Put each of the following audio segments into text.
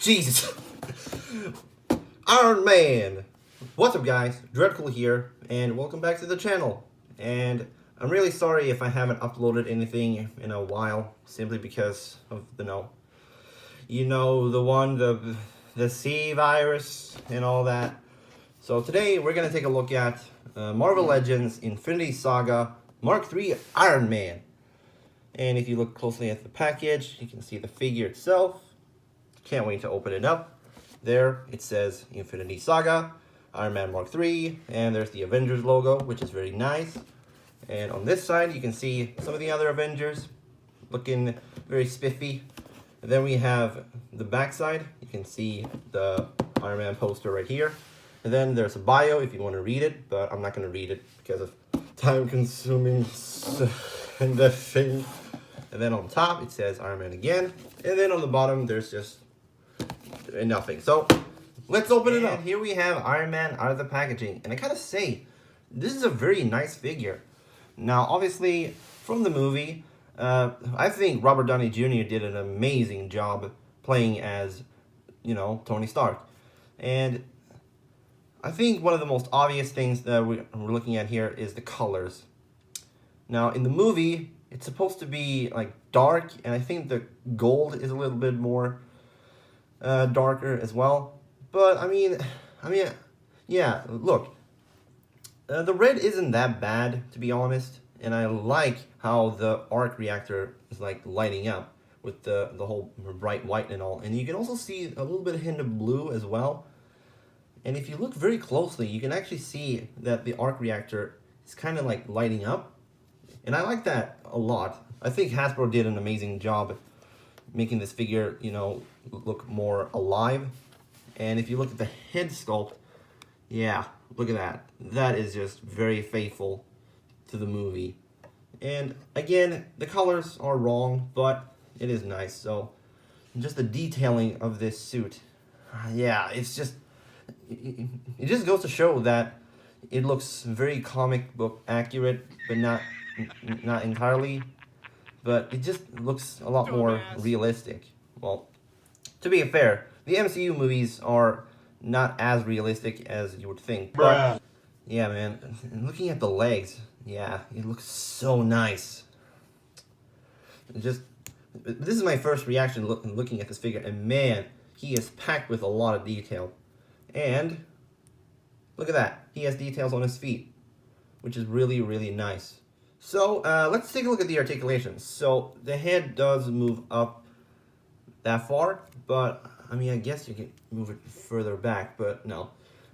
Jesus. Iron Man. What's up, guys? Dreadful here, and welcome back to the channel. And I'm really sorry if I haven't uploaded anything in a while, simply because of the the C virus and all that. So today we're gonna take a look at Marvel Legends Infinity Saga Mk.III Iron Man. And if you look closely at the package, you can see the figure itself. Can't wait to open it up. There it says Infinity Saga, Iron Man Mk.III, and there's the Avengers logo, which is very nice. And on this side, you can see some of the other Avengers looking very spiffy. And then we have the back side. You can see the Iron Man poster right here. And then there's a bio if you want to read it, but I'm not going to read it because of time-consuming and the thing. And then on top, it says Iron Man again. And then on the bottom, there's just nothing. So let's open it up. Here we have Iron Man out of the packaging. And I gotta say, this is a very nice figure. Now, obviously, from the movie, I think Robert Downey Jr. did an amazing job playing as, Tony Stark. And I think one of the most obvious things that we're looking at here is the colors. Now, in the movie, it's supposed to be like dark, and I think the gold is a little bit more darker as well. But yeah, look, the red isn't that bad, to be honest, and I like how the arc reactor is like lighting up with the whole bright white and all. And you can also see a little bit of hint of blue as well. And if you look very closely, you can actually see that the arc reactor is kind of like lighting up. And I like that a lot. I think Hasbro did an amazing job making this figure, look more alive. And if you look at the head sculpt, yeah, look at that. That is just very faithful to the movie. And again, the colors are wrong, but it is nice. So just the detailing of this suit, yeah, it just goes to show that it looks very comic book accurate, but not entirely. But it just looks a lot more realistic. Well, to be fair, the MCU movies are not as realistic as you would think. But yeah, man, looking at the legs, yeah, it looks so nice. This is my first reaction looking at this figure, and man, he is packed with a lot of detail. And look at that, he has details on his feet, which is really, really nice. So let's take a look at the articulation. So the head does move up that far, but I guess you can move it further back, but no.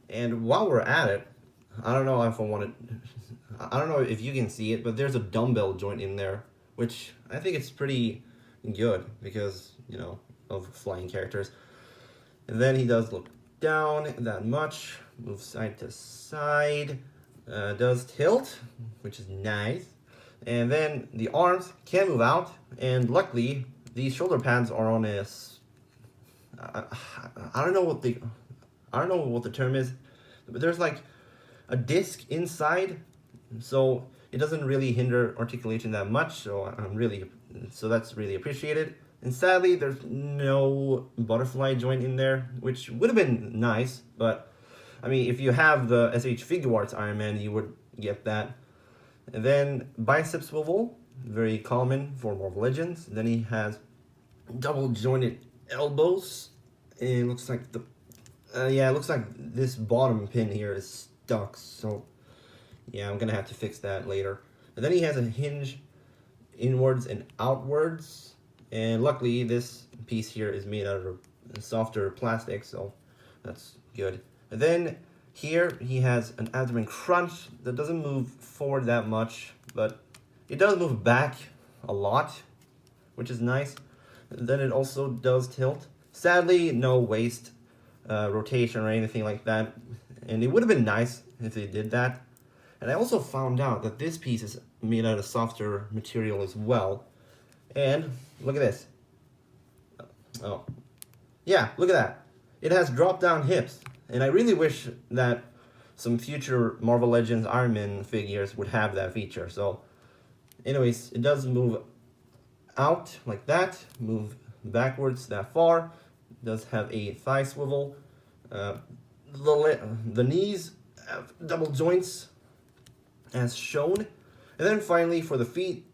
And while we're at it, I don't know if you can see it, but there's a dumbbell joint in there, which I think it's pretty good because, of flying characters. And then he does look down that much, moves side to side, does tilt, which is nice. And then the arms can move out, and luckily these shoulder pads are on a I don't know what the term is, but there's like a disc inside, so it doesn't really hinder articulation that much. So that's really appreciated. And sadly, there's no butterfly joint in there, which would have been nice. But if you have the SH Figuarts Iron Man, you would get that. And then bicep swivel, very common for Marvel Legends. Then he has double jointed elbows. And it looks like it looks like this bottom pin here is stuck. So yeah, I'm gonna have to fix that later. And then he has a hinge inwards and outwards. And luckily, this piece here is made out of softer plastic, so that's good. And then here he has an abdomen crunch that doesn't move forward that much, but it does move back a lot, which is nice. And then it also does tilt. Sadly, no waist rotation or anything like that, and it would have been nice if they did that. And I also found out that this piece is made out of softer material as well. And look at this. Oh, yeah, look at that. It has drop-down hips. And I really wish that some future Marvel Legends Iron Man figures would have that feature. So, anyways, it does move out like that, move backwards that far, does have a thigh swivel. The knees have double joints as shown. And then finally for the feet,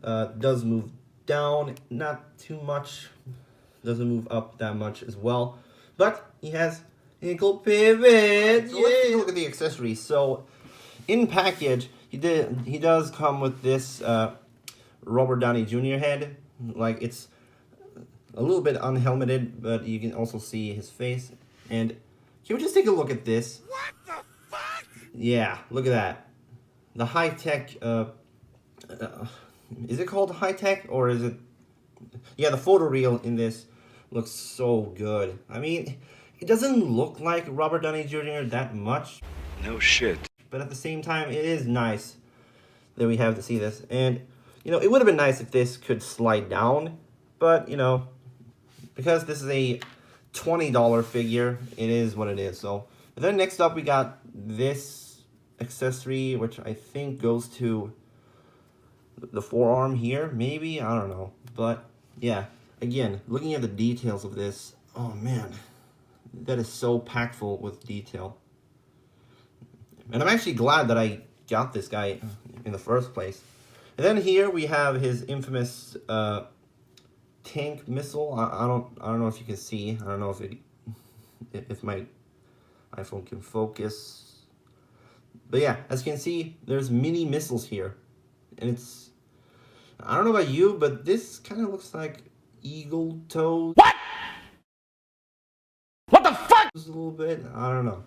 does move down, not too much. Doesn't move up that much as well. But he has ankle pivot. So let's take a look at the accessories. So in package, he does come with this Robert Downey Jr. head. Like, it's a little bit unhelmeted, but you can also see his face. And can we just take a look at this? What the fuck? Yeah, look at that. The high-tech, is it called high-tech, or is it... Yeah, the photoreal in this looks so good. I mean, it doesn't look like Robert Downey Jr. that much. No shit. But at the same time, it is nice that we have to see this. And, you know, it would have been nice if this could slide down. But, you know, because this is a $20 figure, it is what it is. So, and then next up we got this accessory, which I think goes to the forearm here, maybe, I don't know. But yeah, again, looking at the details of this, oh man, that is so packed full with detail. And I'm actually glad that I got this guy in the first place. And then here we have his infamous tank missile. I don't know if you can see. I don't know if my iPhone can focus. But yeah, as you can see, there's mini missiles here. And it's, I don't know about you, but this kind of looks like eagle toes. What? What the fuck? A little bit, I don't know.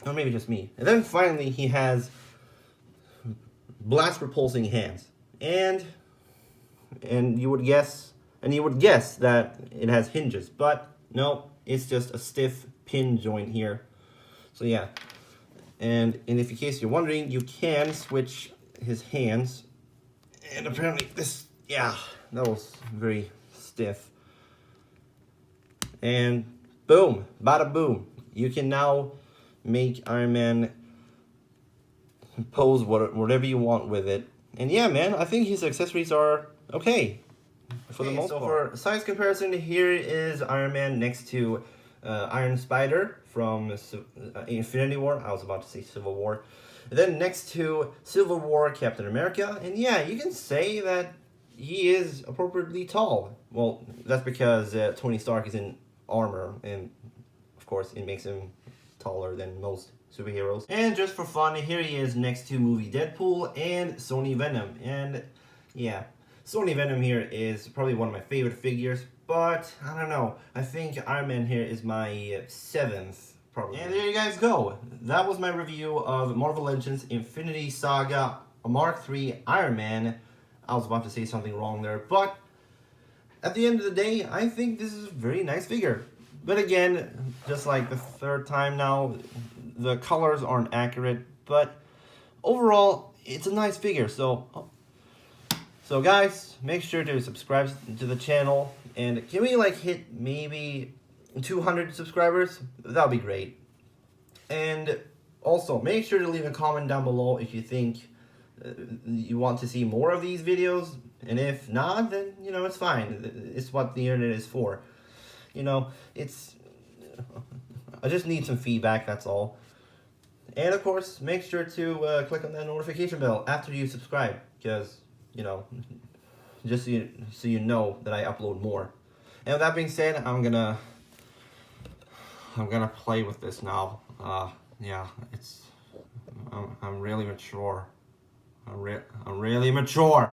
Or maybe just me. And then finally he has blast repulsing hands. And you would guess that it has hinges, but no, it's just a stiff pin joint here. So yeah. And if in case you're wondering, you can switch his hands. And apparently this, yeah, that was very stiff. And boom, bada boom. You can now make Iron Man pose whatever you want with it. And yeah, man, I think his accessories are okay for the most part. So for size comparison, here is Iron Man next to Iron Spider from Infinity War. I was about to say Civil War. And then next to Civil War Captain America. And yeah, you can say that he is appropriately tall. Well, that's because Tony Stark is in armor, and of course it makes him taller than most superheroes. And just for fun, here he is next to movie Deadpool and Sony Venom. And yeah, Sony Venom here is probably one of my favorite figures, but I don't know, I think Iron Man here is my 7th probably. And there you guys go. That was my review of Marvel Legends Infinity Saga Mark.III Iron Man. I was about to say something wrong there, but at the end of the day, I think this is a very nice figure. But again, just like the third time now, the colors aren't accurate, but overall, it's a nice figure. So guys, make sure to subscribe to the channel, and can we like hit maybe 200 subscribers? That would be great. And also, make sure to leave a comment down below if you think you want to see more of these videos, and if not, then, you know, it's fine. It's what the internet is for. You know, I just need some feedback, that's all. And of course, make sure to click on that notification bell after you subscribe, because, you know, just so you know that I upload more. And with that being said, I'm gonna play with this now. Yeah, I'm really mature. I'm really mature.